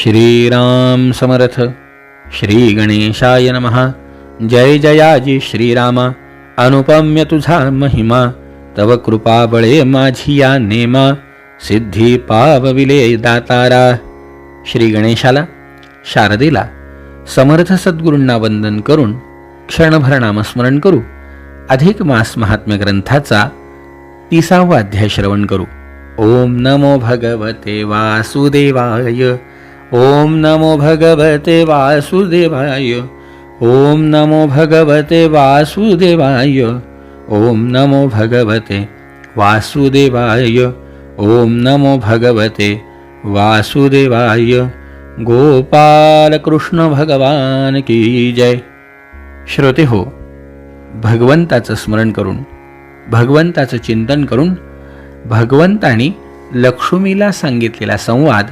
श्रीराम समर्थ. श्री गणेशाय नमः. जय जयाजी श्रीरामा, अनुपम्य तुझा महिमा. तव कृपा बळे माझी या नेमा, सिद्धी पावविले दातारा. श्री गणेशाला, शारदेला, समर्थ सद्गुरूंना वंदन करून क्षणभर नामस्मरण करू. अधिक मास महात्म्य ग्रंथाचा 30वा अध्याय श्रवण करू. ओम नमो भगवते वासुदेवाय. ओम नमो भगवते वासुदेवाय. ओम नमो भगवते वासुदेवाय. ओम नमो भगवते वासुदेवाय. ओम नमो भगवते वासुदेवाय. गोपाल कृष्ण भगवान की जय. श्रोते हो, भगवंताचं स्मरण करून, भगवंताचं चिंतन करून भगवंतानी लक्ष्मीला सांगितलेला संवाद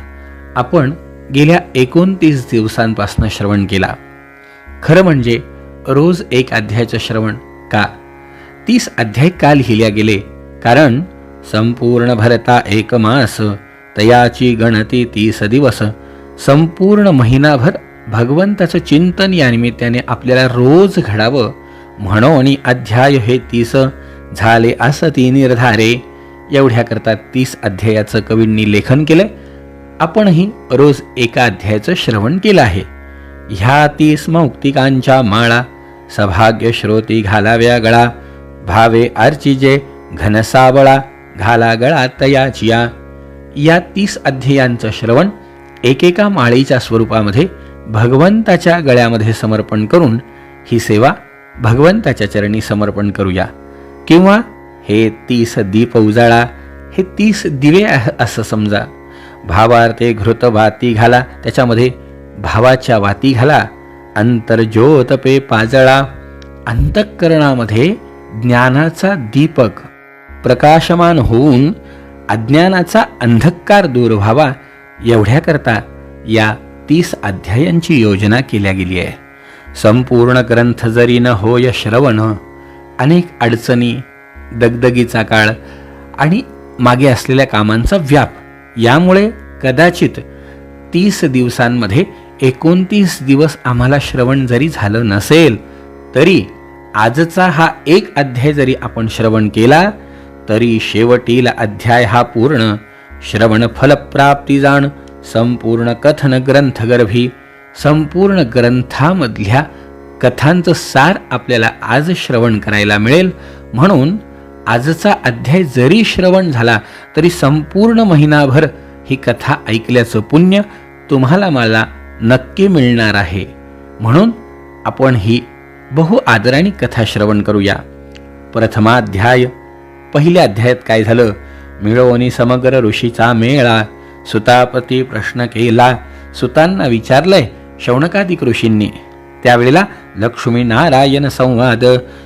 आपण गेल्या 29 दिवसांपासून श्रवण केला. खरं म्हणजे रोज एक अध्यायाचं श्रवण का? 30 अध्याय का लिहिल्या गेले? कारण संपूर्ण भरता एक मास, तयाची गणती 30 दिवस. संपूर्ण महिनाभर भगवंताचं चिंतन या निमित्ताने आपल्याला रोज घडावं म्हणून अध्याय हे 30 झाले असती निर्धारे. एवढ्याकरता 30 अध्यायाचं कवींनी लेखन केलंय. आपणही रोज एका अध्यायाचं श्रवण केलं आहे. ह्या 30 मौक्तिकांच्या माळा, सभाग्य श्रोती घालाव्या गळा. भावे अर्चिजे घनसावळा, घाला गळा तयाचिया. या 30 अध्यायांचं श्रवण एकेका माळेच्या स्वरूपामध्ये भगवंताच्या गळ्यामध्ये समर्पण करून ही सेवा भगवंताच्या चरणी समर्पण करूया. किंवा हे 30 दीप उजाळा, हे 30 दिवे असं समजा. भावार्थे घृत वाती घाला, त्याच्यामध्ये भावाच्या वाती घाला. अंतर्ज्योत पे पाजळा, अंतःकरणामध्ये ज्ञानाचा दीपक प्रकाशमान होऊन अज्ञानाचा अंधकार दूर व्हावा, एवढ्याकरता या 30 अध्यायांची योजना केल्या गेली आहे. संपूर्ण ग्रंथ जरी न होय श्रवण, अनेक अडचणी, दगदगीचा काळ आणि मागे असलेल्या कामांचा व्याप, यामुळे कदाचित 30 दिवसांमध्ये 29 दिवस आम्हाला श्रवण जरी झालं नसेल, तरी आजचा हा एक अध्याय जरी आपण श्रवण केला, तरी शेवटीला अध्याय हा पूर्ण श्रवण फलप्राप्ती जाण. संपूर्ण कथन ग्रंथगर्भी, संपूर्ण ग्रंथामधल्या कथांचं सार आपल्याला आज श्रवण करायला मिळेल. म्हणून आजचा अध्याय जरी श्रवण झाला तरी संपूर्ण महिनाभर ही कथा ऐकल्याचं पुण्य तुम्हाला मला नक्की मिळणार आहे. म्हणून आपण ही बहु आदराने कथा श्रवण करूया. प्रथमाध्याय. पहिल्या अध्यायात काय झालं? मिळवणी समग्र ऋषीचा मेळा. सुतापती प्रश्न केला. सुतांना विचारलंय शौनकादिक ऋषींनी. त्यावेळेला लक्ष्मीनारायण संवाद.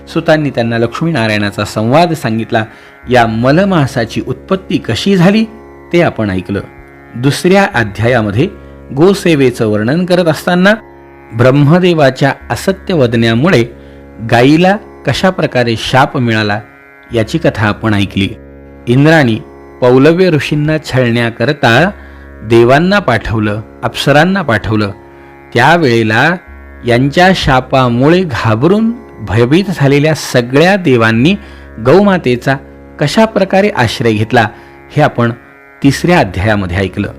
सुतांनी त्यांना लक्ष्मीनारायणाचा संवाद सांगितला. या मलमासाची उत्पत्ती कशी झाली ते आपण ऐकलं. दुसऱ्या अध्यायामध्ये गोसेवेचं वर्णन करत असताना ब्रह्मदेवाच्या असत्य वदन्यामुळे गायीला कशा प्रकारे शाप मिळाला याची कथा आपण ऐकली. इंद्राणी पौलव्य ऋषींना छळण्याकरता देवांना पाठवलं, अप्सरांना पाठवलं. त्यावेळेला यांच्या शापामुळे घाबरून भयभीत झालेल्या सगळ्या देवांनी गौमातेचा कशा प्रकारे आश्रय घेतला हे आपण 3ऱ्या अध्यायामध्ये ऐकलं.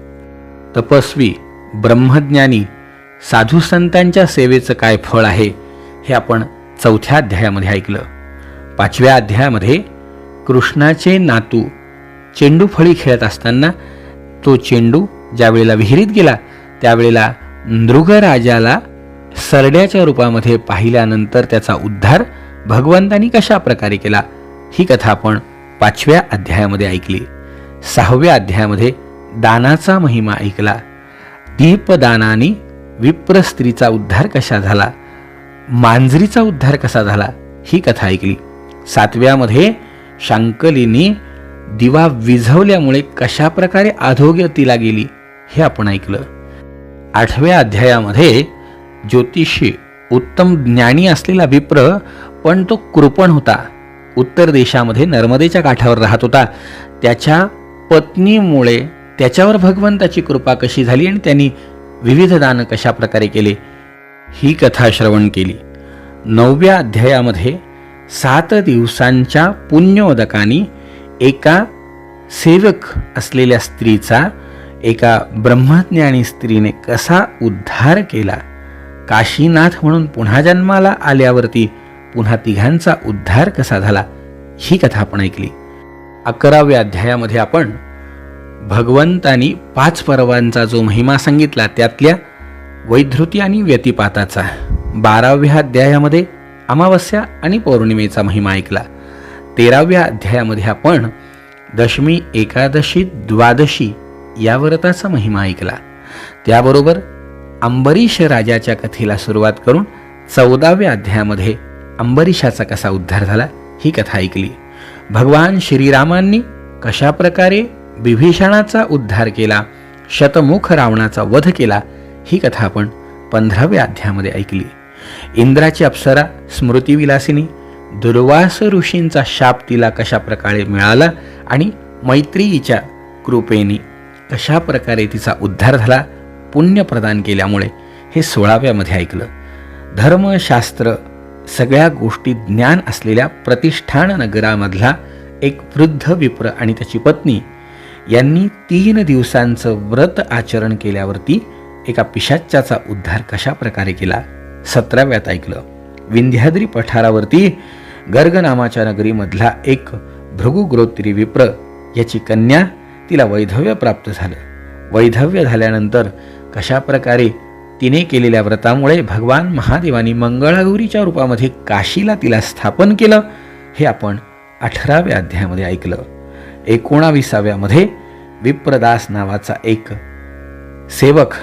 तपस्वी, ब्रह्मज्ञानी, साधू संतांच्या सेवेचं काय फळ आहे हे आपण 4थ्या अध्यायामध्ये ऐकलं. 5व्या अध्यायामध्ये कृष्णाचे नातू चेंडू फळी खेळत असताना तो चेंडू ज्यावेळेला विहिरीत गेला, त्यावेळेला नृगराजाला सरड्याच्या रूपामध्ये पाहिल्यानंतर त्याचा उद्धार भगवंतानी कशा प्रकारे केला ही कथा आपण 5व्या अध्यायामध्ये ऐकली. 6व्या अध्यायामध्ये दानाचा महिमा ऐकला. दीपदानाने विप्र स्त्रीचा उद्धार कसा झाला, मांजरीचा उद्धार कसा झाला ही कथा ऐकली. 7व्यामध्ये शांकलीनी दिवा विझवल्यामुळे कशा प्रकारे अधोगतीला गेली हे आपण ऐकलं. 8व्या अध्यायामध्ये ज्योतिषी, उत्तम ज्ञानी असलेला विप्र, पण तो कृपण होता. उत्तर देशामध्ये नर्मदेच्या काठावर राहत होता. त्याच्या पत्नीमुळे त्याच्यावर भगवंताची कृपा कशी झाली आणि त्यांनी विविध दान कशा प्रकारे केले ही कथा श्रवण केली. 9व्या अध्यायामध्ये 7 दिवसांच्या पुण्योदकानी एका सेवक असलेल्या स्त्रीचा एका ब्रह्मज्ञानी स्त्रीने कसा उद्धार केला, काशीनाथ म्हणून पुन्हा जन्माला आल्यावरती पुन्हा तिघांचा उद्धार कसा झाला ही कथा आपण ऐकली. 11व्या अध्यायामध्ये आपण भगवंतानी 5 पर्वांचा जो महिमा सांगितला त्यातल्या वैधृती आणि व्यतिपाताचा, 12व्या अध्यायामध्ये अमावस्या आणि पौर्णिमेचा महिमा ऐकला. 13व्या अध्यायामध्ये आपण दशमी, एकादशी, द्वादशी या व्रताचा महिमा ऐकला. त्याबरोबर अंबरीश राजाच्या कथेला सुरुवात करून 14व्या अध्यायामध्ये अंबरीशाचा कसा उद्धार झाला ही कथा ऐकली. भगवान श्रीरामांनी कशा प्रकारे विभीषणाचा उद्धार केला, शतमुख रावणाचा वध केला ही कथा आपण 15व्या अध्यायामध्ये ऐकली. इंद्राची अप्सरा स्मृतिविलासिनी दुर्वास ऋषींचा शाप तिला कशा प्रकारे मिळाला आणि मैत्रीच्या कृपेने कशा प्रकारे तिचा उद्धार झाला पुण्य प्रदान केल्यामुळे हे 16व्यामध्ये ऐकलं. धर्मशास्त्र सगळ्या गोष्टी ज्ञान असलेल्या प्रतिष्ठान नगरामधला एक वृद्ध विप्र आणि त्याची पत्नी यांनी 3 दिवसांचं व्रत आचरण केल्यावरती एका पिशाच्याचा उद्धार कशा प्रकारे केला 17व्यात ऐकलं. विंध्याद्री पठारावरती गर्ग नामाच्या नगरीमधला एक भृगुगोत्री विप्र याची कन्या तिला वैधव्य प्राप्त झालं. वैधव्य झाल्यानंतर कशा प्रकारे तिने केलेल्या व्रतामुळे भगवान महादेवानी मंगळागौरीच्या रूपामध्ये काशीला तिला स्थापन केलं हे आपण 18व्या अध्यायामध्ये ऐकलं. 19व्यामध्ये विप्रदास नावाचा एक सेवक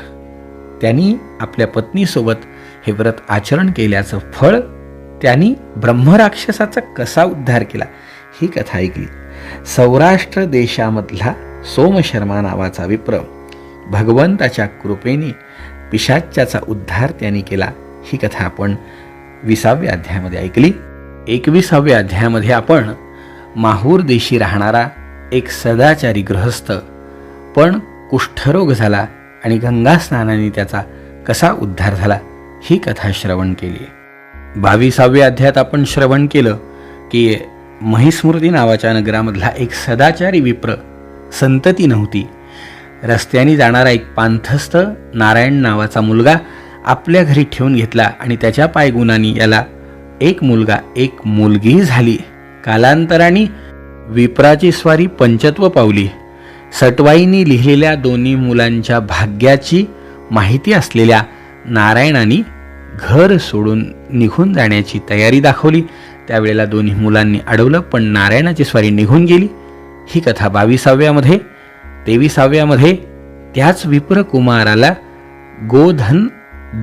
त्यांनी आपल्या पत्नीसोबत हे व्रत आचरण केल्याचं फळ त्यांनी ब्रह्मराक्षसाचा कसा उद्धार केला ही कथा ऐकली. सौराष्ट्र देशामधला सोमशर्मा नावाचा विप्र भगवंताच्या कृपेने पिशाच्याचा उद्धार त्यांनी केला ही कथा आपण 20व्या अध्यायामध्ये ऐकली. 21व्या अध्यायामध्ये आपण माहूर देशी राहणारा एक सदाचारी गृहस्थ पण कुष्ठरोग झाला आणि गंगा स्नानाने त्याचा कसा उद्धार झाला ही कथा श्रवण केली. 22व्या अध्यायात आपण श्रवण केलं की महिस्मृती नावाच्या नगरामधला एक सदाचारी विप्र, संतती नव्हती, रस्त्याने जाणारा एक पांथस्थ नारायण नावाचा मुलगा आपल्या घरी ठेवून घेतला आणि त्याच्या पायगुणांनी याला एक मुलगा एक मुलगी झाली. कालांतराने विप्राची स्वारी पंचत्व पावली. सटवाईंनी लिहिलेल्या 2 मुलांच्या भाग्याची माहिती असलेल्या नारायणाने घर सोडून निघून जाण्याची तयारी दाखवली. त्यावेळेला 2 मुलांनी अडवलं पण नारायणाची स्वारी निघून गेली ही कथा 22व्यामध्ये. 23व्यामध्ये त्याच विप्र कुमाराला गोधन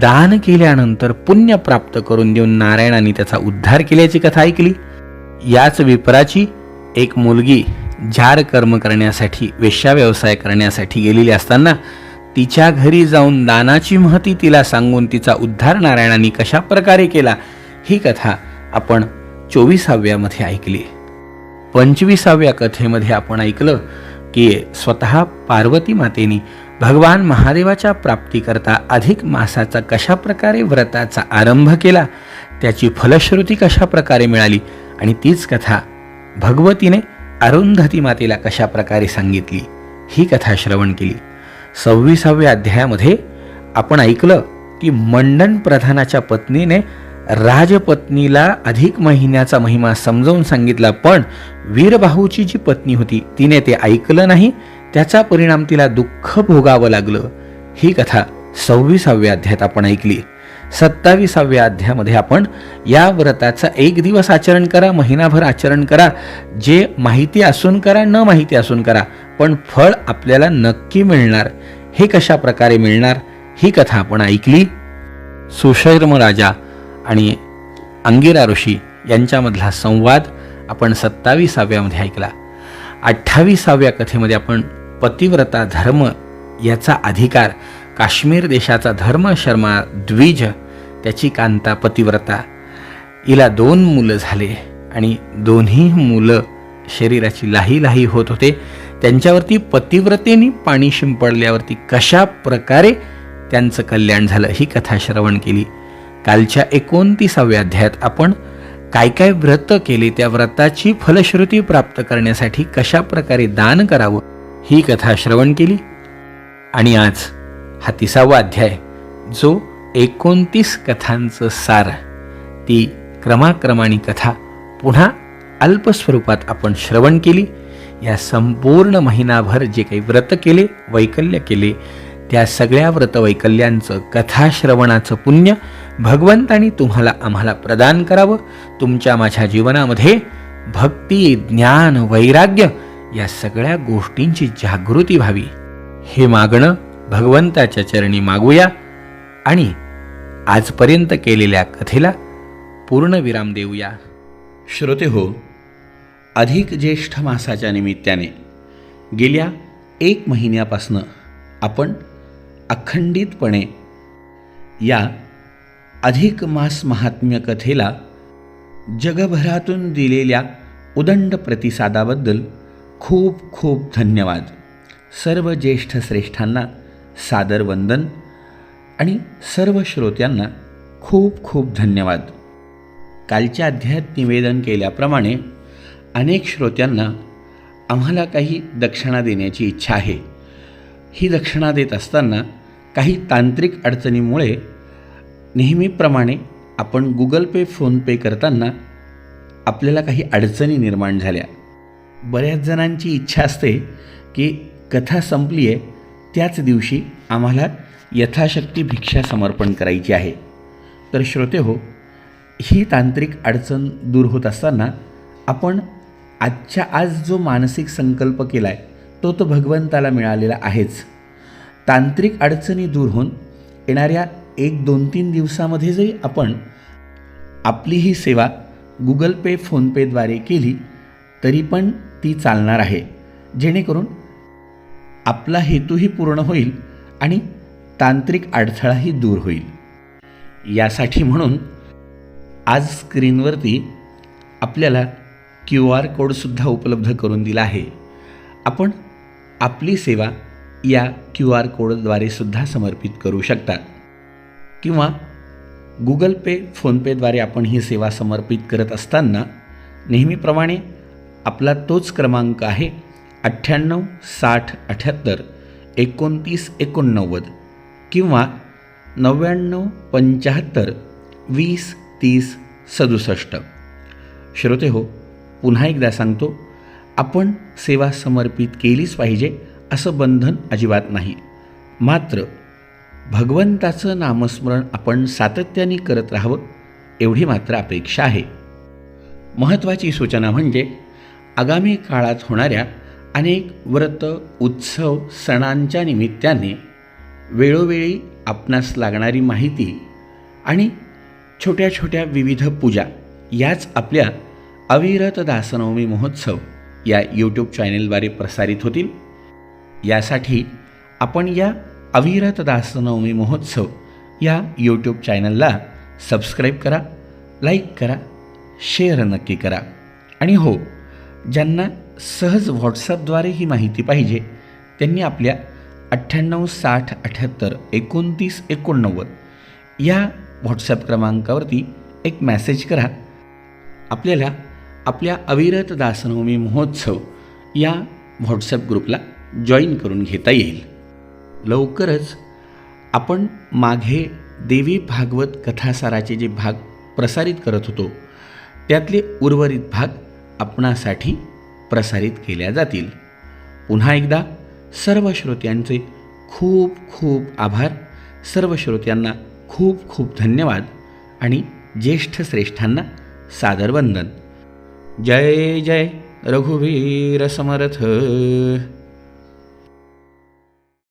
दान केल्यानंतर पुण्य प्राप्त करून देऊन नारायणाने त्याचा उद्धार केल्याची कथा ऐकली. याच विप्राची एक मुलगी जार कर्म करण्यासाठी, वेश्या व्यवसाय करण्यासाठी गेलेली असताना तिच्या घरी जाऊन दानाची महती तिला सांगून तिचा उद्धार नारायणाने कशा प्रकारे केला ही कथा आपण 24व्यामध्ये ऐकली. 25व्या कथेमध्ये आपण ऐकलं की स्वतः पार्वती मातेने भगवान महादेवाच्या प्राप्तीकरता अधिक मासाचा कशा प्रकारे व्रताचा आरंभ केला, त्याची फलश्रुती कशा प्रकारे मिळाली आणि तीच कथा भगवतीने अरुंधती मातेला कशा प्रकारे सांगितली ही कथा श्रवण केली. 26व्या अध्यायामध्ये आपण ऐकलं की मंडन प्रधानाच्या पत्नीने राजपत्नीला अधिक महिन्याचा महिमा समजावून सांगितला पण वीरबाहूची जी पत्नी होती तिने ते ऐकलं नाही, त्याचा परिणाम तिला दुःख भोगावं लागलं ही कथा 26व्या अध्यायात आपण ऐकली. 27व्या अध्यायामध्ये आपण या व्रताचा 1 दिवस आचरण करा, महिनाभर आचरण करा, जे माहिती असून करा न माहिती असून करा पण फळ आपल्याला नक्की मिळणार, हे कशा प्रकारे मिळणार ही कथा आपण ऐकली. सुशर्म राजा आणि अंगिरा ऋषी यांच्यामधला संवाद आपण 27व्यामध्ये ऐकला. 28व्या कथेमध्ये आपण पतिव्रता धर्म याचा अधिकार, काश्मीर देशाचा धर्मशर्मा द्विज, त्याची कांता पतिव्रता, हिला 2 मुलं झाले आणि दोन्ही मुलं शरीराची लाही लाही होत होते. त्यांच्यावरती पतिव्रतेने पाणी शिंपडल्यावरती कशा प्रकारे त्यांचं कल्याण झालं. ही कथा श्रवण केली. कालच्या 29व्या अध्यायात आपण काय काय व्रत केले, त्या व्रताची फलश्रुती प्राप्त करण्यासाठी कशा प्रकारे दान करावं ही कथा श्रवण केली. आणि आज हा 30वा अध्याय, जो 29 कथांचं सार, ती क्रमाक्रमाने कथा पुन्हा अल्पस्वरूपात आपण श्रवण केली. या संपूर्ण महिनाभर जे काही व्रत केले, वैकल्य केले, त्या सगळ्या व्रतवैकल्यांचं कथाश्रवणाचं पुण्य भगवंतानी तुम्हाला आम्हाला प्रदान करावं. तुमच्या माझ्या जीवनामध्ये भक्ती, ज्ञान, वैराग्य या सगळ्या गोष्टींची जागृती व्हावी, हे मागणं भगवंताच्या चरणी मागूया. आणि आजपर्यंत केलेल्या कथेला पूर्ण विराम देऊया. श्रोते हो, अधिक ज्येष्ठ मासाच्या निमित्ताने गेल्या 1 महिन्यापासून आपण अखंडितपणे या अधिक मास महात्म्य कथेला जगभरातून दिलेल्या उदंड प्रतिसादाबद्दल खूप खूप धन्यवाद. सर्व ज्येष्ठ श्रेष्ठांना सादर वंदन आणि सर्व श्रोत्यांना खूप खूप धन्यवाद. कालच्या अध्यायात निवेदन केल्याप्रमाणे अनेक श्रोत्यांना आम्हाला काही दक्षिणा देण्याची इच्छा आहे. ही दक्षिणा देत असताना काही तांत्रिक अडचणीमुळे नेहमीप्रमाणे आपण गुगल पे, फोनपे करताना आपल्याला काही अडचणी निर्माण झाल्या. बऱ्याच जणांची इच्छा असते की कथा संपली आहे त्याच दिवशी आम्हाला यथाशक्ती भिक्षा समर्पण करायची आहे. तर श्रोते हो, ही तांत्रिक अडचण दूर होत असताना आपण आजच्या आज जो मानसिक संकल्प केला आहे तो भगवंताला मिळालेला आहेच. तांत्रिक अडचणी दूर होऊन येणाऱ्या 1-2-3 दिवसामध्ये जरी आपण आपली ही सेवा गुगल पे, फोनपेद्वारे केली तरी पण ती चालणार आहे, जेणेकरून आपला हेतूही पूर्ण होईल आणि तांत्रिक अडथळाही दूर होईल. यासाठी म्हणून आज स्क्रीनवरती आपल्याला QR कोडसुद्धा उपलब्ध करून दिला आहे. आपण आपली सेवा या QR कोडद्वारे सुद्धा समर्पित करू शकता किंवा गुगल पे, फोनपेद्वारे आपण ही सेवा समर्पित करत असताना नेहमीप्रमाणे आपला तोच क्रमांक आहे 98 60 78 29 89 किंवा 99 75 20 30 67. श्रोते हो, पुन्हा एकदा सांगतो, आपण सेवा समर्पित केलीच पाहिजे असं बंधन अजिबात नाही. मात्र भगवंताचं नामस्मरण आपण सातत्याने करत राहावं एवढी मात्र अपेक्षा आहे. महत्त्वाची सूचना म्हणजे आगामी काळात होणाऱ्या अनेक व्रत, उत्सव, सणांच्या निमित्ताने वेळोवेळी आपणास लागणारी माहिती आणि छोट्या छोट्या विविध पूजा याच आपल्या अविरत दासनवमी महोत्सव या यूट्यूब चॅनेलद्वारे प्रसारित होतील. यासाठी आपण या अविरत दासनवमी महोत्सव या यूट्यूब चॅनलला सबस्क्राईब करा, लाईक करा, शेअर नक्की करा. आणि हो, ज्यांना सहज व्हॉट्सअपद्वारे ही माहिती पाहिजे त्यांनी आपल्या 98 60 78 29 89 या व्हॉट्सअप क्रमांकावरती एक मेसेज करा. आपल्याला आपल्या अविरत दासनवमी महोत्सव या व्हॉट्सअप ग्रुपला जॉईन करून घेता येईल. लवकरच आपण मागे देवी भागवत कथासाराचे जे भाग प्रसारित करत होतो त्यातले उर्वरित भाग आपणासाठी प्रसारित केल्या जातील. पुन्हा एकदा सर्व श्रोत्यांचे खूप खूप आभार. सर्व श्रोत्यांना खूप खूप धन्यवाद आणि ज्येष्ठ श्रेष्ठांना सादर वंदन. जय जय रघुवीर समर्थ.